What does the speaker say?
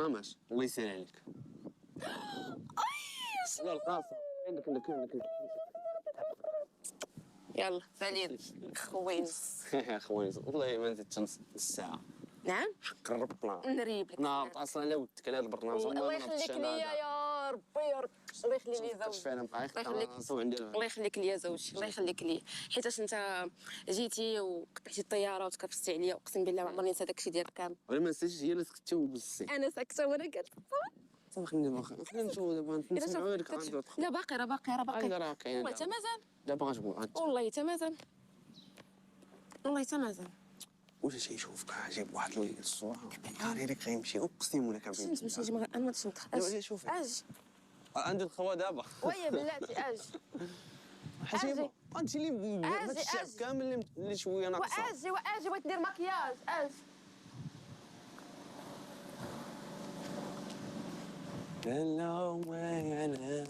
البرنامج الله يسهل عليك. يلا القافه عندك. يلا سالين خوينس. خوينز والله ما زدت نص ساعه. نعم قرب بلان نريب لك نهبط اصلا على ودك على هذا البرنامج. الله يخليك ليا يا ربي يا ربي. الله يخلي لي زوجي. فعلا بقى الله يخليك الله يخليك ليا زوجي. الله يخليك ليا حيتاش انت جيتي وقطعتي الطياره وتكرفتي عليا اقسم بالله ما عمرني نسى داكشي ديالك كامل. ولا ما نسيتش هي اللي سكتي وبزي. انا ساكته وانا قلت صافي خلينا نشوفوا دابا نسمعوا لك عندو. لا باقي راه راه كاين والله حتى مازال دابا غتبغى والله حتى مازال والله حتى مازال. واش تيشوفك جايب واحد الصوره قاري لك غيمشي اقسم لك بالله. باش نجي انا ما تسنط اجي شوفي اجي عندي الخوا دابا ويا بلاتي اجي حسيبه انت اللي هذا الشعب كامل اللي شويه ناقصه. واجي بغيت ندير مكياج اجي. لا لا